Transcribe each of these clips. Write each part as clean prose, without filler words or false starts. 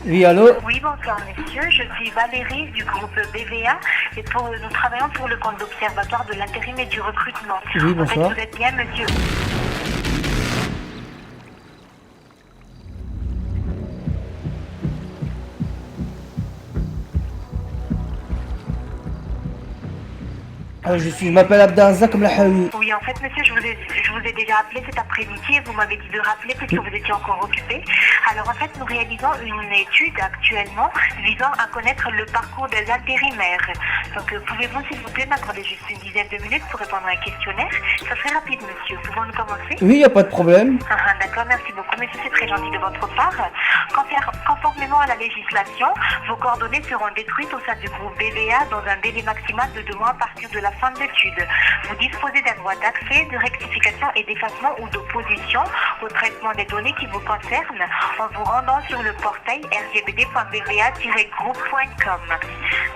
Oui, allô? Oui, bonsoir monsieur, je suis Valérie du groupe BVA et nous travaillons pour le compte d'observatoire de l'intérim et du recrutement. Oui, bonsoir. En fait, vous êtes bien monsieur? Je m'appelle Abdelazak comme la Haoui. Oui, en fait monsieur, je vous ai déjà appelé cet après-midi et vous m'avez dit de rappeler puisque vous étiez encore occupé. Alors en fait, nous réalisons une étude actuellement visant à connaître le parcours des intérimaires. Donc pouvez-vous s'il vous plaît m'accorder juste une dizaine de minutes pour répondre à un questionnaire? Ça serait rapide monsieur, pouvons-nous commencer? Oui, y a pas de problème. D'accord, merci beaucoup monsieur, c'est très gentil de votre part. Conformément à la législation, vos coordonnées seront détruites au sein du groupe BVA dans un délai maximal de 2 mois à partir de la fin de l'étude. Vous disposez d'un droit d'accès, de rectification et d'effacement ou d'opposition au traitement des données qui vous concernent en vous rendant sur le portail rgbd.bva-groupe.com.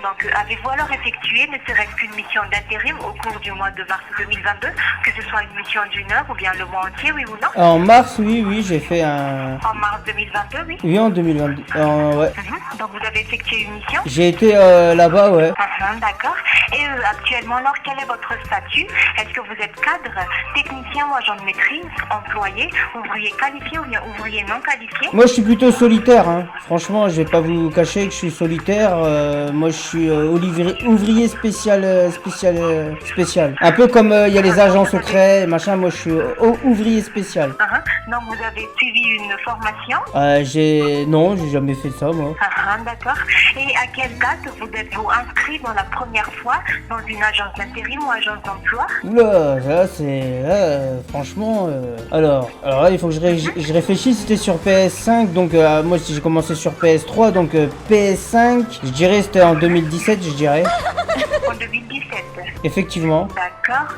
Donc, avez-vous alors effectué ne serait-ce qu'une mission d'intérim au cours du mois de mars 2022, que ce soit une mission d'une heure ou bien le mois entier, oui ou non? En mars, oui, j'ai fait un... En mars 2022, oui. Oui, en 2022. Ouais. Donc, vous avez effectué une mission? J'ai été là-bas, ouais. D'accord. Et actuellement, alors, quel est votre statut? Est-ce que vous êtes cadre, technicien ou agent de maîtrise, employé, ouvrier qualifié ou bien ouvrier non qualifié? Moi, je suis plutôt solitaire, hein. Franchement, je vais pas vous cacher que je suis solitaire. Moi, je suis ouvrier spécial. Un peu comme il y a les agents secrets, machin. Moi, je suis ouvrier spécial. Donc, vous avez suivi une formation? Non, j'ai jamais fait ça, moi. D'accord. Et à quelle date vous êtes-vous inscrit dans la première fois dans une agence d'intérim ou agence d'emploi? Oula, là, c'est... franchement... Alors là, il faut que je réfléchisse. C'était sur PS5, donc moi, si j'ai commencé sur PS3, donc PS5, je dirais c'était en 2017, je dirais. En 2017. Effectivement. D'accord,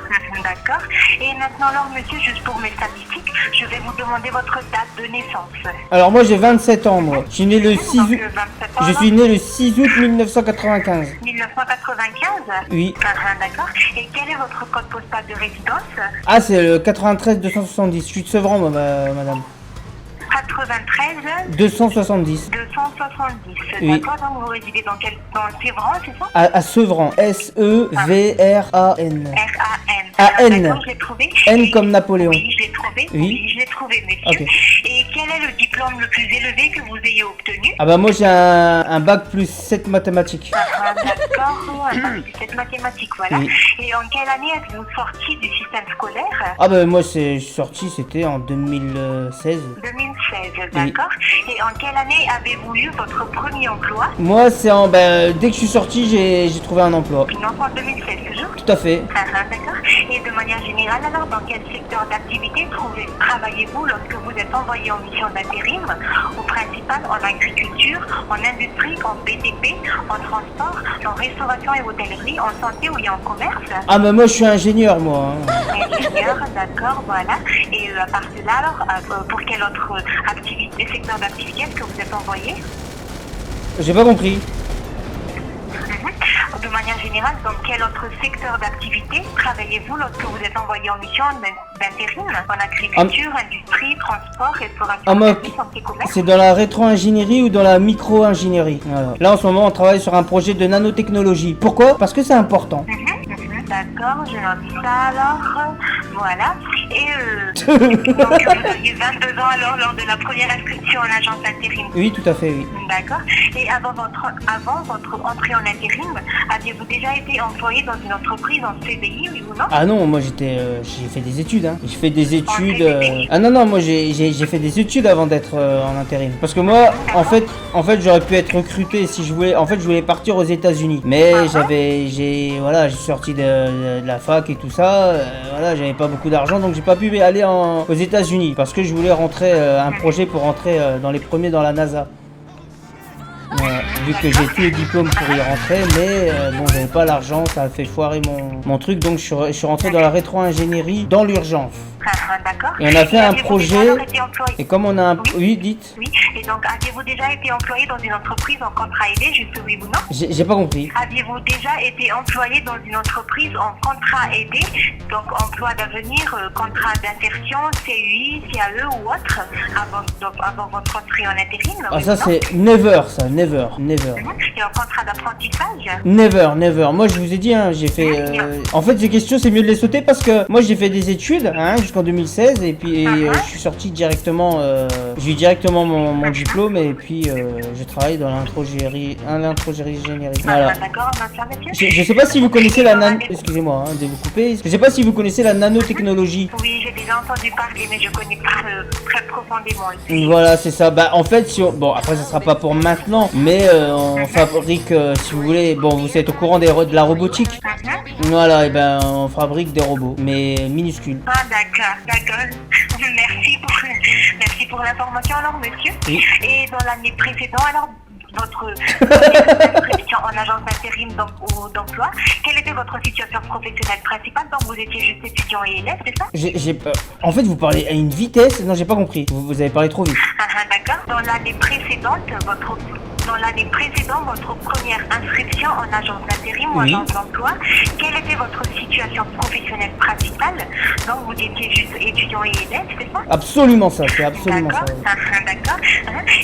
d'accord. Et maintenant, alors, monsieur, juste pour mes statistiques, je vais vous demander votre date de naissance. Alors moi, j'ai 27 ans, moi. Je suis né le 6 août... 27 ans, Je suis né le 6 août 1995. 1995? Oui. D'accord. Et quel est votre code postal de résidence? Ah, c'est le 93 270. Je suis de Sevran, moi, madame. 93 270. 270. Oui. D'accord, donc vous résidez dans Sévran, c'est ça? À Sevran. S-E-V-R-A-N. R-A-N. A-N. D'accord, je l'ai trouvé. N comme Napoléon. Oui, je l'ai trouvé. Oui. Oui, je l'ai trouvé, monsieur. Ok. Et quel est le diplôme le plus élevé que vous ayez obtenu? Ah bah moi j'ai un bac plus 7 mathématiques. D'accord, cette mathématique, voilà. Oui. Et en quelle année êtes-vous sorti du système scolaire? Ah bah moi je suis sorti, c'était en 2016. 2016, d'accord. Et en quelle année avez-vous eu votre premier emploi? Moi c'est dès que je suis sorti j'ai trouvé un emploi. Non, en 2016 toujours? Tout à fait. D'accord. Et de manière générale, alors, dans quel secteur d'activité travaillez-vous lorsque vous êtes envoyé en mission d'intérim? Au principal, en agriculture, en industrie, en BTP, en transport, en restauration et hôtellerie, en santé ou bien en commerce? Ah bah moi je suis ingénieur moi. Ingénieur, d'accord, voilà. Et à part de là, alors, pour quel autre secteur d'activité est-ce que vous êtes envoyé? J'ai pas compris. De manière générale, dans quel autre secteur d'activité travaillez-vous lorsque vous êtes envoyé en mission d'intérim? En agriculture, industrie, transport, restauration, service, santé, commerce? C'est dans la rétro-ingénierie ou dans la micro-ingénierie. Voilà. Là en ce moment on travaille sur un projet de nanotechnologie. Pourquoi? Parce que c'est important. D'accord, je note ça alors. Voilà. Et donc vous aviez 22 ans alors lors de la première inscription en agence d'intérim? Oui, tout à fait, oui. D'accord. Et avant votre entrée en intérim, aviez-vous déjà été employé dans une entreprise en CDI, oui ou non? Ah non, moi j'ai fait des études, hein. J'ai fait des études... CDI? Ah non, moi j'ai fait des études avant d'être en intérim. Parce que moi, en fait j'aurais pu être recruté si je voulais... En fait, je voulais partir aux États-Unis. Mais j'ai sorti de la fac et tout ça. Voilà, j'avais pas beaucoup d'argent, donc j'ai pas pu aller aux États-Unis. Parce que je voulais rentrer, un projet pour rentrer dans les premiers dans la NASA. Voilà, vu que j'ai tous les diplômes pour y rentrer, mais bon, j'avais pas l'argent, ça a fait foirer mon truc, donc je suis rentré dans la rétro-ingénierie dans l'urgence. D'accord. Et on a fait un projet. Alors été employé Et comme on a un... Oui. Oui, dites. Oui, et donc aviez-vous déjà été employé dans une entreprise en contrat aidé, juste oui ou non? J'ai pas compris. Aviez-vous déjà été employé dans une entreprise en contrat aidé, donc emploi d'avenir, contrat d'insertion, CUI, CAE ou autre, avant votre entrée en intérim? Ah oui ça ou non? c'est never, ça, never. Et en contrat d'apprentissage? Never. Moi je vous ai dit, hein, j'ai fait... En fait ces questions c'est mieux de les sauter parce que moi j'ai fait des études hein, jusqu'en 2016 et puis je suis sorti directement... j'ai eu directement mon diplôme et puis je travaille dans l'introgérie ingénierie. Voilà. D'accord, monsieur. Je sais pas si vous connaissez la nano... Excusez-moi de vous couper. Je sais pas si vous connaissez la nanotechnologie. Oui, j'ai déjà entendu parler, mais je connais pas très profondément. Voilà, c'est ça. Bah, en fait, si on... bon, après, ça sera pas pour maintenant, mais on fabrique, si vous voulez, bon, vous êtes au courant de la robotique. Voilà, et ben, on fabrique des robots, mais minuscules. Ah, d'accord. Merci pour l'information, alors, monsieur. Oui. Et dans l'année précédente, alors, votre inscription en agence d'intérim ou d'emploi, quelle était votre situation professionnelle principale? Donc, vous étiez juste étudiant et élève, c'est ça? En fait, vous parlez à une vitesse. Non, j'ai pas compris. Vous avez parlé trop vite. D'accord. Dans l'année précédente, votre première inscription en agence d'intérim ou Oui. agence d'emploi, quelle était votre situation professionnelle principale? Donc, vous étiez juste étudiant et élève, c'est ça? Absolument ça, c'est absolument ça. D'accord. D'accord.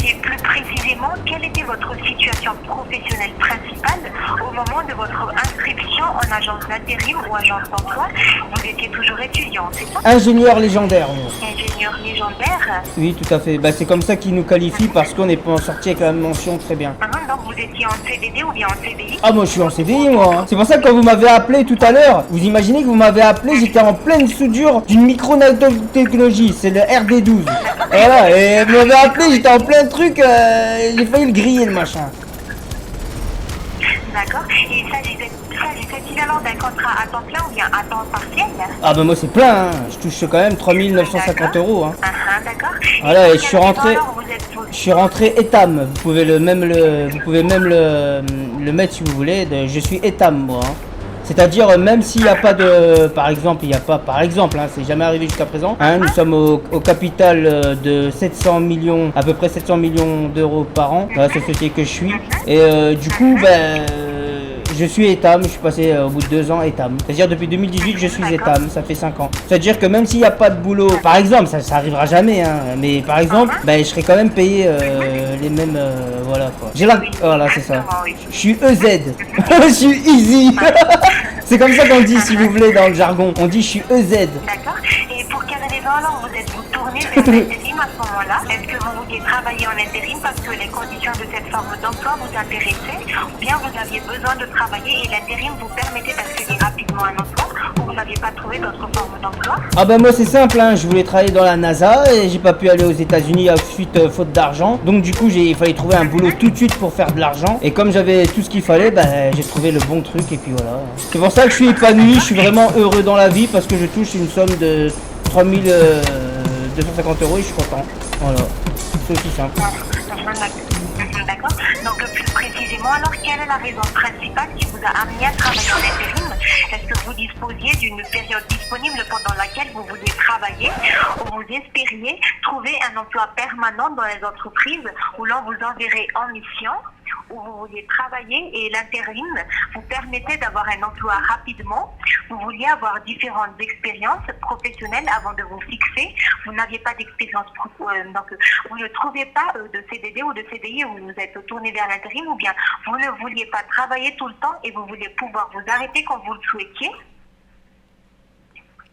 Et plus précisément, quelle était votre situation professionnelle principale au moment de votre inscription en agence d'intérim ou agence d'emploi? Vous étiez toujours étudiant, c'est ça? Ingénieur légendaire. moi. Ingénieur légendaire. Oui, tout à fait. Bah, c'est comme ça qu'ils nous qualifient parce qu'on est pas sorti avec la mention très bien. Donc, vous étiez en CDD ou bien en CDI? Ah, moi je suis en CDI, moi. Hein. C'est pour ça que quand vous m'avez appelé tout à l'heure, vous imaginez que vous m'avez appelé, j'étais en pleine soudure d'une micro-nanotechnologie, c'est le RD12. Voilà, et vous m'avez appelé, j'étais en plein truc, j'ai failli le griller le machin. D'accord. Et s'agissait-il alors d'un contrat à temps plein ou bien à temps partiel? Ah bah moi c'est plein, hein. Je touche quand même 3950 euros. Hein. D'accord. Voilà, et pour je suis quelle rentré. raison, alors, vous êtes- Je suis rentré Etam, vous pouvez même le mettre si vous voulez, je suis Etam moi. Hein. C'est-à-dire même s'il n'y a pas de, par exemple, hein, c'est jamais arrivé jusqu'à présent, hein, nous sommes au capital de 700 millions, à peu près 700 millions d'euros par an, dans la société que je suis, et du coup, ben, je suis Etam, je suis passé au bout de 2 ans Etam. C'est-à-dire depuis 2018 je suis Etam, ça fait 5 ans. C'est-à-dire que même s'il n'y a pas de boulot, par exemple, ça arrivera jamais, hein, mais par exemple, ben, je serai quand même payé les mêmes, voilà quoi. Voilà, c'est ça. Je suis EZ, je suis Easy. C'est comme ça qu'on dit si vous voulez dans le jargon, on dit je suis EZ. D'accord. Et pour quelle raison alors vous êtes-vous tourné vers l'intérim à ce moment-là? Est-ce que vous vouliez travailler en intérim parce que les conditions de cette forme d'emploi vous intéressaient, ou bien vous aviez besoin de travailler et l'intérim vous permettait d'accéder rapidement à un emploi, ou vous n'aviez pas trouvé d'autres formes d'emploi? Ah ben moi c'est simple, hein, je voulais travailler dans la NASA et j'ai pas pu aller aux États-Unis suite faute d'argent. Donc du coup il fallait trouver un boulot tout de suite pour faire de l'argent. Et comme j'avais tout ce qu'il fallait, ben j'ai trouvé le bon truc et puis voilà. C'est pour ça que je suis épanoui, je suis vraiment heureux dans la vie parce que je touche une somme de 3250 euros et je suis content. Voilà, c'est aussi simple. D'accord. Donc plus précisément, alors quelle est la raison principale qui vous a amené à travailler en intérim? Est-ce que vous disposiez d'une période disponible pendant laquelle vous vouliez travailler ou vous espériez trouver un emploi permanent dans les entreprises où l'on vous enverrait en mission, où vous vouliez travailler et l'intérim vous permettait d'avoir un emploi rapidement? Vous vouliez avoir différentes expériences professionnelles avant de vous fixer. Vous n'aviez pas d'expérience, donc vous ne trouviez pas de CDD ou de CDI où vous vous êtes tourné vers l'intérim, ou bien vous ne vouliez pas travailler tout le temps et vous vouliez pouvoir vous arrêter quand vous le souhaitiez?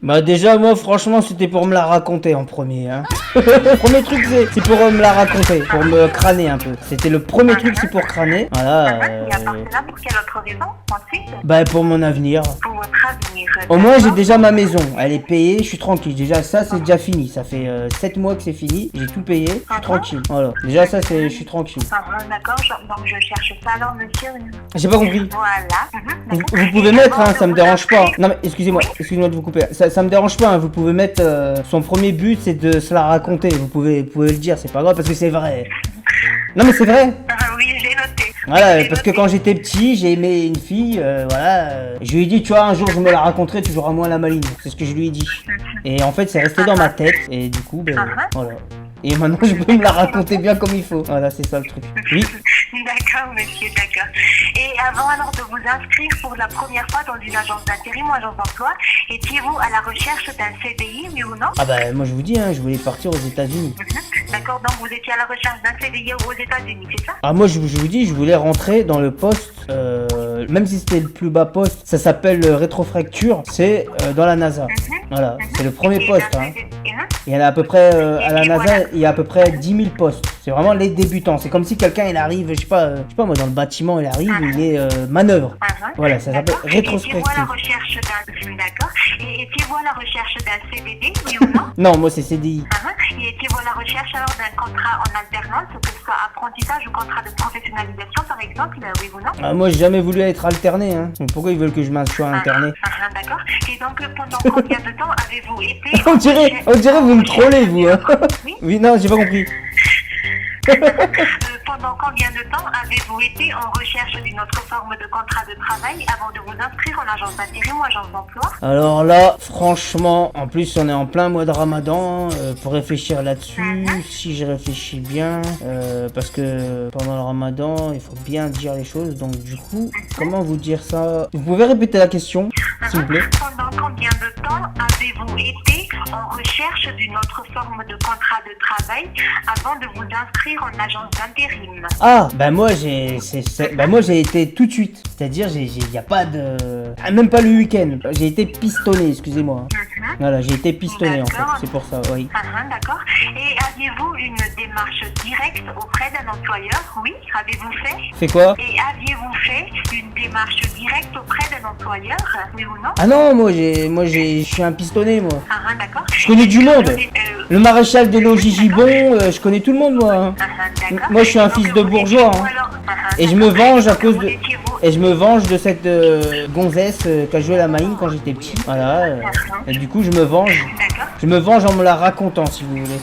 Bah déjà moi franchement c'était pour me la raconter en premier hein. Le premier truc c'est pour me la raconter, pour me crâner un peu. C'était le premier truc, c'est pour crâner. Voilà. Et à part cela, pour quelle autre raison ensuite? Bah pour mon avenir. Pour votre avenir. Au moins j'ai déjà ma maison, elle est payée, je suis tranquille. Déjà ça c'est déjà fini, ça fait 7 mois que c'est fini, j'ai tout payé, je suis tranquille. Voilà, déjà ça c'est, je suis tranquille. D'accord, donc je cherche ça alors monsieur. J'ai pas compris. Voilà. Vous pouvez mettre, hein, ça me dérange pas. Non mais excusez-moi de vous couper. Ça me dérange pas, hein, vous pouvez mettre son premier but c'est de se la raconter. Vous pouvez le dire, c'est pas grave parce que c'est vrai. Non mais c'est vrai. Oui, j'ai noté. Voilà, parce que quand j'étais petit, j'ai aimé une fille, voilà. Je lui ai dit, tu vois, un jour je me la raconterai, tu joueras moins la maline. C'est ce que je lui ai dit. Et en fait, c'est resté dans ma tête. Et du coup, ben, voilà. Et maintenant, je peux me la raconter bien comme il faut. Voilà, c'est ça le truc. Oui. D'accord, monsieur, d'accord. Et avant alors de vous inscrire pour la première fois dans une agence d'intérim ou agence d'emploi, étiez-vous à la recherche d'un CDI, oui ou non? Ah bah, moi je vous dis, hein, je voulais partir aux États-Unis. D'accord, donc vous étiez à la recherche d'un CDI aux États-Unis, c'est ça? Ah, moi je vous dis, je voulais rentrer dans le poste, même si c'était le plus bas poste, ça s'appelle rétrofracture, c'est dans la NASA. Voilà, c'est le premier poste. Hein. Il y en a à peu près, à la NASA, il y a à peu près 10 000 postes. C'est vraiment les débutants. C'est comme si quelqu'un, il arrive, je sais pas moi, dans le bâtiment, il arrive, il est manœuvre. Voilà, ça s'appelle rétrospective. Étiez-vous à la recherche d'un... D'accord. Et étiez-vous à la recherche d'un CDD, oui ou non? Non, moi c'est CDI. Et étiez-vous à la recherche alors d'un contrat en alternance, que ce soit apprentissage ou contrat de professionnalisation par exemple, oui ou non? Ah, moi j'ai jamais voulu être alterné. Hein. Pourquoi ils veulent que je sois interné? D'accord. Et donc pendant combien de temps avez-vous été... on dirait vous me trollez vous. Hein. Oui, non, j'ai pas compris. Pendant combien de temps avez-vous été en recherche d'une autre forme de contrat de travail avant de vous inscrire en agence d'intérim ou agence d'emploi? Alors là, franchement, en plus on est en plein mois de Ramadan, pour réfléchir là-dessus, si je réfléchis bien, parce que pendant le Ramadan, il faut bien dire les choses, donc du coup, comment vous dire ça? Vous pouvez répéter la question, s'il vous plaît? Pendant combien de temps avez-vous été en recherche d'une autre forme de contrat de travail avant de vous inscrire en agence d'intérim? Ah, bah moi j'ai été tout de suite, c'est-à-dire il y a pas de... Ah, même pas le week-end, j'ai été pistonné, excusez-moi. Voilà, j'ai été pistonné en fait, c'est pour ça, oui. D'accord. Et aviez-vous une démarche directe auprès d'un employeur? Oui, avez-vous fait? C'est quoi? Et aviez-vous fait une démarche directe auprès d'un employeur? Oui ou non? Ah non, moi je suis un pistonné, moi. D'accord. Je connais du monde. Le maréchal des logis Gibon, je connais tout le monde, moi. Hein. Moi, je suis un fils de bourgeois. Hein. Et je me venge à cause de... Et je me venge de cette gonzesse qui a joué à la maïne quand j'étais petit. Voilà. Et du coup, je me venge. Je me venge en me la racontant, si vous voulez.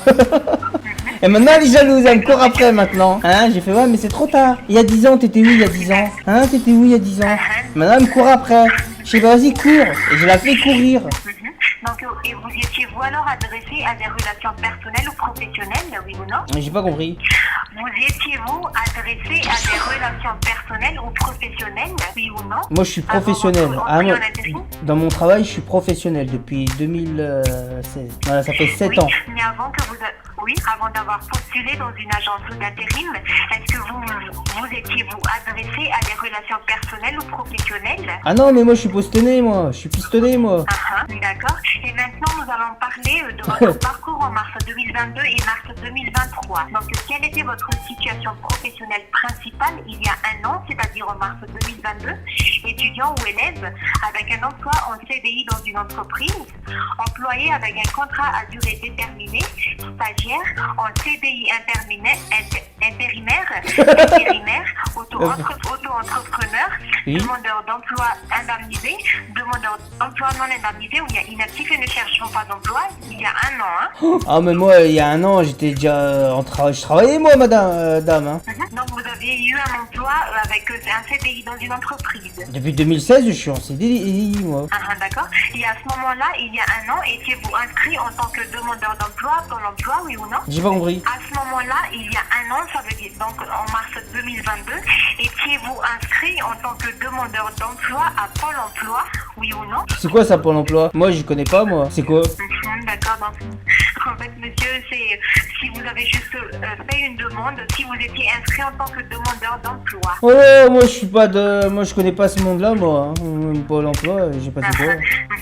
Et maintenant, elle est jalouse, elle me court après maintenant. Hein, j'ai fait, ouais, mais c'est trop tard. Il y a 10 ans, t'étais où il y a 10 ans? Hein, t'étais où il y a 10 ans? Maintenant, elle me court après. Je sais, vas-y, cours. Et je la fais courir. Donc, et vous étiez-vous alors adressé à des relations personnelles ou professionnelles, oui ou non? J'ai pas compris. Vous étiez-vous adressé à des relations personnelles ou professionnelles, oui ou non? Moi, je suis professionnel. Ah, moi, dans mon travail, je suis professionnel depuis 2016. Voilà, ça fait 7 ans. Mais avant que avant d'avoir postulé dans une agence d'intérim, est-ce que vous étiez-vous adressé à des relations personnelles ou professionnelles? Ah non, mais moi, je suis pistonné, moi. Je suis pistonné, moi. D'accord. Et maintenant, nous allons parler de votre parcours en mars 2022 et mars 2023. Donc, quelle était votre situation professionnelle principale il y a un an, c'est-à-dire en mars 2022, étudiant ou élève avec un emploi en CDI dans une entreprise, employé avec un contrat à durée déterminée, stagiaire, en CDI intérimaire, auto-entrepreneur, demandeur d'emploi indemnisé, demandeur d'emploi non indemnisé ou bien inactif et ne cherchant pas d'emploi il y a un an. Hein. Ah mais moi il y a un an j'étais déjà en travail, je travaillais moi dame. Hein. Donc vous aviez eu un emploi avec un CDI dans une entreprise. Depuis 2016 je suis en CDI moi. D'accord. Et à ce moment-là, il y a un an, étiez-vous inscrit en tant que demandeur d'emploi à Pôle emploi, oui ou non? J'ai pas compris. À ce moment-là, il y a un an, ça veut dire donc en mars 2022, étiez-vous inscrit en tant que demandeur d'emploi à Pôle emploi, oui ou non? C'est quoi ça Pôle emploi? Moi je connais pas moi. C'est quoi? D'accord, donc en fait monsieur, c'est si vous avez juste fait une demande, si vous étiez inscrit en tant que demandeur d'emploi. Oh moi je suis pas de... Moi je connais pas ce monde là moi. Hein. Pôle emploi, j'ai pas dit quoi.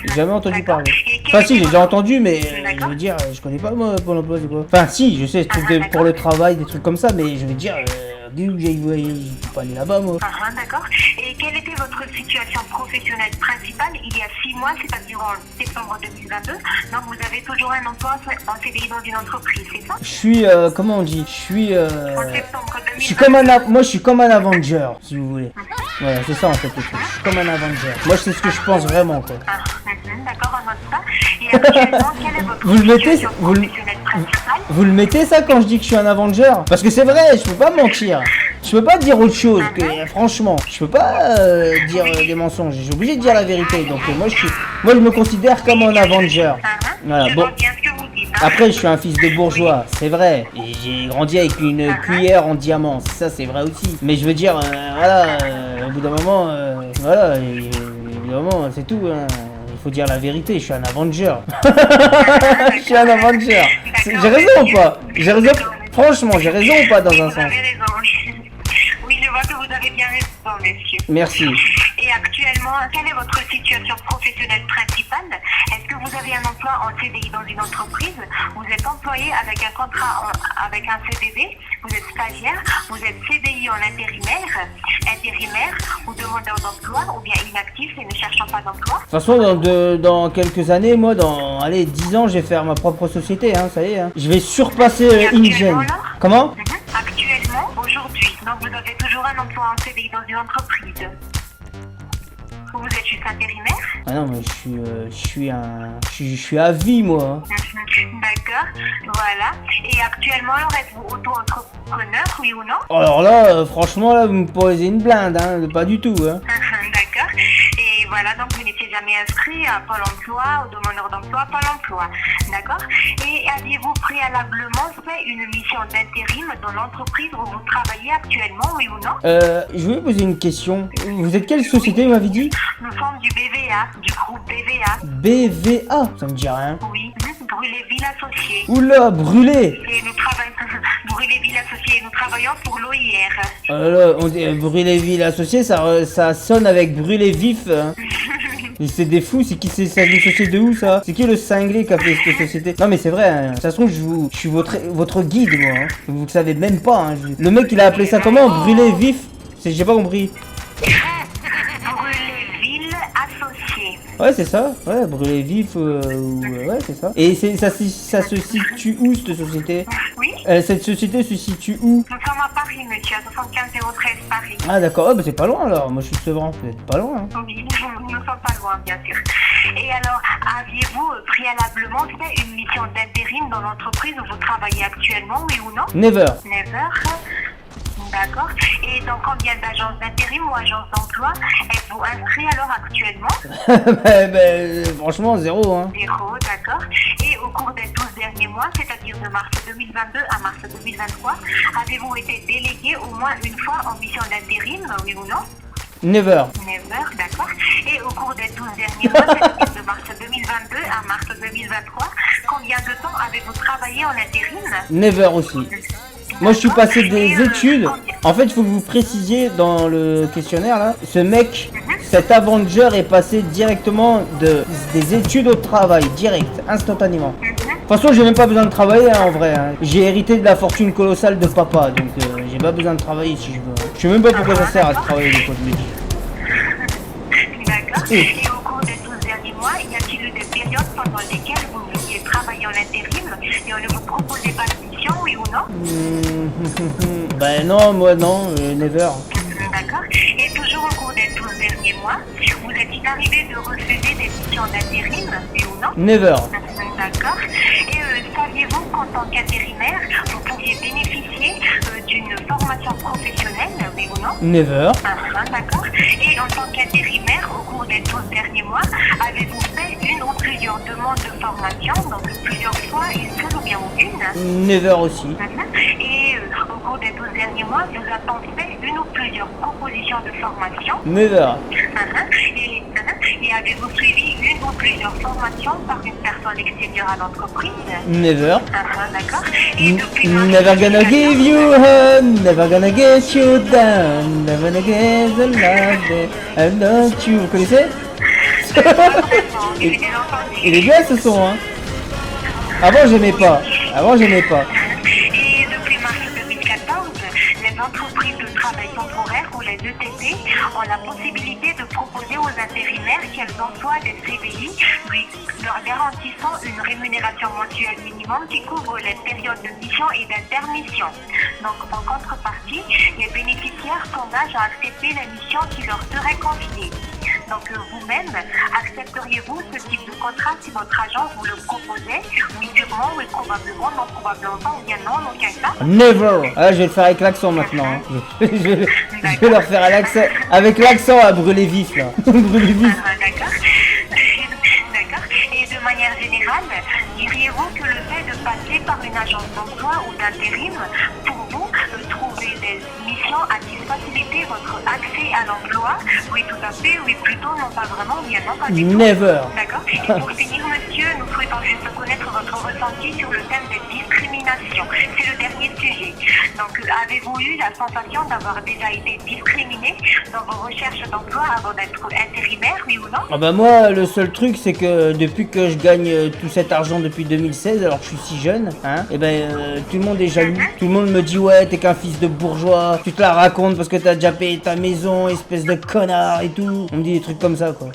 J'ai jamais entendu parler. Enfin si, j'ai déjà entendu mais je veux dire, je connais pas moi Pôle emploi c'est quoi. Enfin si, je sais, trucs pour le travail, des trucs comme ça, mais je veux dire... Je peux pas aller là-bas moi. D'accord. Et quelle était votre situation professionnelle principale il y a 6 mois, c'est-à-dire en septembre 2022? Donc vous avez toujours un emploi en CDI dans une entreprise, c'est ça? Je suis, comment on dit? Je suis, en septembre 2022. Je suis comme moi je suis comme un Avenger, si vous voulez. Voilà, c'est ça en fait le truc. Je suis comme un Avenger. Moi c'est ce que je pense vraiment quoi. D'accord, on note ça. Et actuellement, quelle est votre situation professionnelle principale? Vous le mettez ça quand je dis que je suis un Avenger? Parce que c'est vrai, je peux pas mentir. Je peux pas dire autre chose que, franchement, je peux pas dire des mensonges. J'ai obligé de dire la vérité. Donc moi je me considère comme un Avenger. Voilà, Je bon. vois bien ce que vous dites. Après, je suis un fils de bourgeois, c'est vrai. Et j'ai grandi avec une cuillère en diamant, ça c'est vrai aussi. Mais je veux dire, voilà, au bout d'un moment, voilà, et, au bout d'un moment, c'est tout. Hein. Il faut dire la vérité, je suis un Avenger. Je suis un Avenger. J'ai raison ou pas? J'ai raison. Franchement, j'ai raison ou pas dans un Vous sens? avez raison, oui. Oui, je vois que vous avez bien raison, monsieur. Merci. Et actuellement, quelle est votre situation professionnelle principale? Est-ce que vous avez un emploi en CDI dans une entreprise? Vous êtes employé avec un contrat avec un CDD? Vous êtes stagiaire? Vous êtes CDI en intérimaire ou demandeur d'emploi ou bien inactif et ne cherchant pas d'emploi? De toute façon, dans quelques années, moi, dans allez, 10 ans, je vais faire ma propre société, hein, ça y est. Hein. Je vais surpasser Actuellement, InGen. là Comment? Actuellement, aujourd'hui. Donc vous avez toujours un emploi en CDI dans une entreprise. Vous êtes juste intérimaire? Ah non, mais je suis à vie, moi. D'accord, voilà. Et actuellement, alors, êtes-vous auto-entrepreneur, oui ou non? Alors là, franchement, là, vous me posez une blinde, hein, pas du tout, hein. D'accord. Et voilà, donc vous n'étiez jamais inscrit à Pôle emploi, au demandeur d'emploi, Pôle emploi. D'accord. Et aviez-vous préalablement fait une mission d'intérim dans l'entreprise où vous travaillez actuellement, oui ou non? Je voulais poser une question. Vous êtes quelle société, vous m'avez dit? Nous sommes du BVA, du groupe BVA. BVA, ça me dit rien. Oui, Brûlé-Ville Associés. Oula, brûlé. Et nous travaillons, Brûlé-Ville Associés, nous travaillons pour l'OIR. Là, on dit brûler ville associée, ça sonne avec brûler vif. Hein. Mais c'est des fous, c'est qui c'est ça, une société de où ça? C'est qui le cinglé qui a fait cette société? Non mais c'est vrai, hein. Ça se trouve je suis votre guide moi. Hein. Vous ne savez même pas. Hein. Le mec il a appelé ça comment? Brûler vif? J'ai pas compris. Brûlé-Ville Associés. Ouais c'est ça, ouais brûler vif, ouais c'est ça. Et ça se situe où cette société? Oui, Cette société se situe où? nous sommes à Paris, monsieur, à 75013 Paris. Ah d'accord, bah c'est pas loin alors, moi je suis de Sevran, vous êtes pas loin. Hein. Oui, nous ne sommes pas loin, bien sûr. Et alors, aviez-vous préalablement fait une mission d'intérim dans l'entreprise où vous travaillez actuellement, oui ou non? Never. Never. D'accord. Et dans combien d'agences d'intérim ou agences d'emploi êtes-vous inscrit alors actuellement? Franchement zéro hein. 0, d'accord. Et au cours des 12 derniers mois, c'est-à-dire de mars 2022 à mars 2023, avez-vous été délégué au moins une fois en mission d'intérim, oui ou non? Never. Never, d'accord. Et au cours des 12 derniers mois, c'est-à-dire de mars 2022 à mars 2023, combien de temps avez-vous travaillé en intérim? Never aussi. Moi je suis passé des études. En fait il faut que vous précisiez dans le questionnaire là. Ce mec, cet Avenger est passé directement des études au travail, direct, instantanément. De toute façon j'ai même pas besoin de travailler hein, en vrai. Hein. J'ai hérité de la fortune colossale de papa. Donc j'ai pas besoin de travailler si je veux. Je sais même pas pourquoi ça sert à travailler des fois je me dis. D'accord. Et au cours des 12 derniers mois, y a-t-il eu des périodes pendant lesquelles vous vouliez travailler en intérim et on ne vous proposait pas de mission, oui ou non? Ben non, moi non, never. D'accord. Et toujours au cours des 12 derniers mois, vous est-il arrivé de refuser des missions d'intérim, oui ou non? Never. D'accord. Et saviez-vous qu'en tant qu'intérimaire, vous pouviez bénéficier d'une formation professionnelle, oui ou non? Never. D'accord. Et en tant qu'intérimaire, au cours des 12 derniers mois, avez-vous fait une ou plusieurs demandes de formation, donc plusieurs fois, une seule ou bien aucune? Never aussi. Et au cours des 12 derniers mois, vous avez fait une ou plusieurs propositions de formation? Never. Et avez-vous suivi une ou plusieurs formations par une personne extérieure à l'entreprise? Never. D'accord. Et depuis Never gonna give you a never gonna get you down, never gonna get the love that I love you. Vous connaissez? Il est bien ce son, hein. Avant j'aimais pas. Et depuis mars 2014, les entreprises de travail temporaire ou les ETT ont la possibilité de proposer aux intérimaires qu'elles emploient des CDI, leur garantissant une rémunération mensuelle minimum qui couvre les périodes de mission et d'intermission. Donc en contrepartie, les bénéficiaires s'engagent à accepter les missions qui leur seraient confiées. Donc vous-même, accepteriez-vous ce type de contrat si votre agent vous le proposait? Oui, sûrement, oui, probablement, non, probablement pas, ou bien non, en aucun cas. Never. Ah, je vais le faire avec l'accent maintenant. Hein. Je vais leur faire avec l'accent à brûler vif là. Brûler vif. D'accord. D'accord. Et de manière générale, diriez-vous que le fait de passer par une agence d'emploi ou d'intérim, pour vous, trouver des missions a-t-il facilité votre accès à l'emploi? Oui, tout à fait, oui, plutôt, non pas vraiment, bien non, pas du tout. Never. D'accord. Et pour finir, monsieur, nous souhaitons juste connaître votre ressenti sur le thème des discriminations. C'est le dernier sujet. Donc, avez-vous eu la sensation d'avoir déjà été discriminé dans vos recherches d'emploi avant d'être intérimaire, oui ou non? Ah bah moi, le seul truc, c'est que depuis que je gagne tout cet argent depuis 2016, alors que je suis si jeune, hein, et ben tout le monde est jaloux. Tout le monde me dit ouais, t'es qu'un fils de bourgeois, tu te la racontes parce que t'as déjà payé ta maison, espèce de connard et tout. On me dit des trucs comme ça quoi.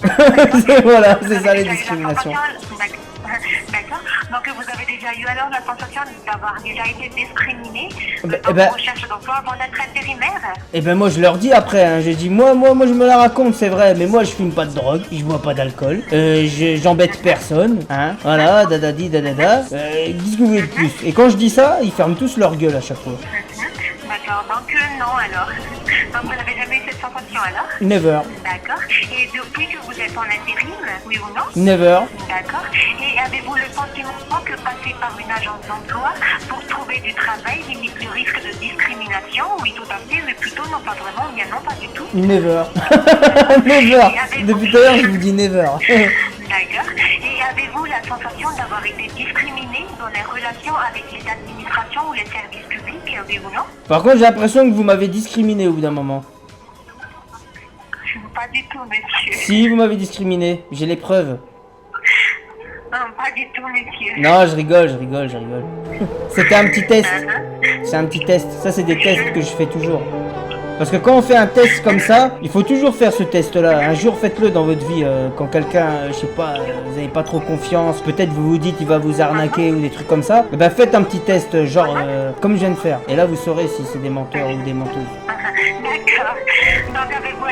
Voilà, c'est ça les discriminations. D'accord. Donc vous avez déjà eu alors la sensation d'avoir déjà été discriminé dans Eh ben- vos recherches d'emploi avant d'être intérimaire? Et ben moi je leur dis après, hein, j'ai dit moi je me la raconte, c'est vrai, mais moi je fume pas de drogue, je bois pas d'alcool, j'embête personne, hein, voilà, dadadi dadada, qu'est-ce que vous voulez de plus? Et quand je dis ça, ils ferment tous leur gueule à chaque fois. D'accord, donc non alors. Donc vous n'avez jamais eu cette sensation alors? Never, D'accord. Et depuis que vous êtes en intérim, oui ou non? never, D'accord. Et avez-vous le sentiment que passer par une agence d'emploi pour trouver du travail limite le risque de discrimination? Oui, tout à fait, mais plutôt non pas vraiment, bien non pas du tout. never, never, depuis tout à l'heure je vous dis never. D'accord. Et avez-vous la sensation d'avoir été discriminé dans les relations avec les administrations ou les services publics, oui ou non? Par contre j'ai l'impression que vous m'avez discriminé au bout d'un moment. Pas du tout, monsieur. Si vous m'avez discriminé, j'ai les preuves. Non, pas du tout, monsieur. Non, je rigole. C'était un petit test. C'est un petit test. Ça, c'est des tests que je fais toujours. Parce que quand on fait un test comme ça, il faut toujours faire ce test-là. Un jour, faites-le dans votre vie. Quand quelqu'un, je sais pas, vous n'avez pas trop confiance, peut-être vous vous dites il va vous arnaquer ou des trucs comme ça. Et ben faites un petit test, genre comme je viens de faire. Et là, vous saurez si c'est des menteurs ou des menteuses. D'accord. Donc avez-vous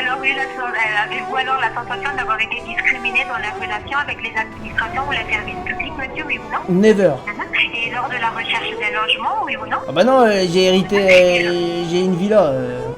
alors la sensation d'avoir été discriminé dans la relation avec les administrations ou les services publics, monsieur, oui ou non? Never. Et lors de la recherche d'un logement, oui ou non? Ah bah non, j'ai hérité, j'ai une villa.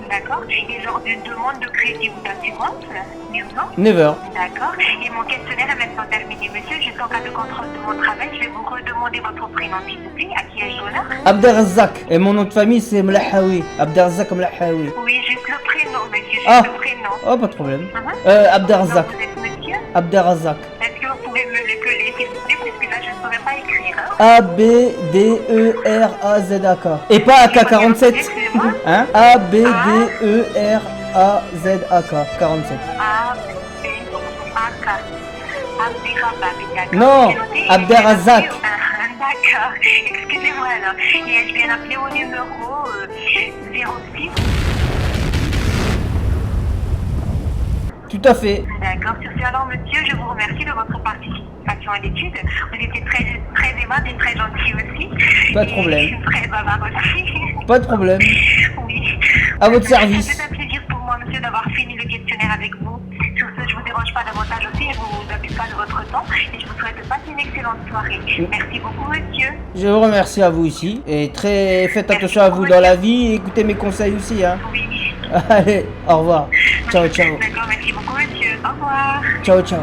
D'accord. Et lors d'une demande de crédit ou d'assurance, oui ou non? Never. D'accord. Et mon questionnaire est maintenant terminé, monsieur. Juste en cas de contrôle de mon travail, je vais vous redemander votre prénom, s'il vous plaît. À qui ai-je l'honneur? Abderrazak. Et mon nom de famille, c'est Mlahaoui. Abderrazak Mlahaoui. Oui, juste le prénom, monsieur. Juste Ah. le prénom. Oh, pas de problème. Donc, Abderrazak. vous êtes monsieur? Abderrazak. Est-ce que vous pouvez me l'épeler, s'il vous plaît, puisque là, je ne saurais pas écrire. Hein? A-B-D-E-R-A-Z-A-K. Et pas AK-47. Excusez-moi. Hein? A-B-D-E-R-A-Z-A-K. 47. A-B-A-K. Abderrahman, d'accord. Non, C'est noté. Abderrazak. D'accord. Excusez-moi alors. Et je viens appeler au numéro 06. Tout à fait. D'accord. Sur ce, alors, monsieur, je vous remercie de votre participation à l'étude. Vous étiez très, très aimable et très gentil aussi. Pas de problème. Et très bavard aussi. Pas de problème. Oui. À votre service. C'est un plaisir pour moi, monsieur, d'avoir fini le questionnaire avec vous. Sur ce, je vous dérange pas davantage aussi et vous abuse pas de votre temps. Et je vous souhaite de passer une excellente soirée. Merci beaucoup, monsieur. Je vous remercie à vous aussi. Et faites attention à vous dans la vie. Et écoutez mes conseils aussi. Hein. Oui. Allez, au revoir. Ciao, ciao. D'accord, merci beaucoup, monsieur. Au revoir. Ciao, ciao.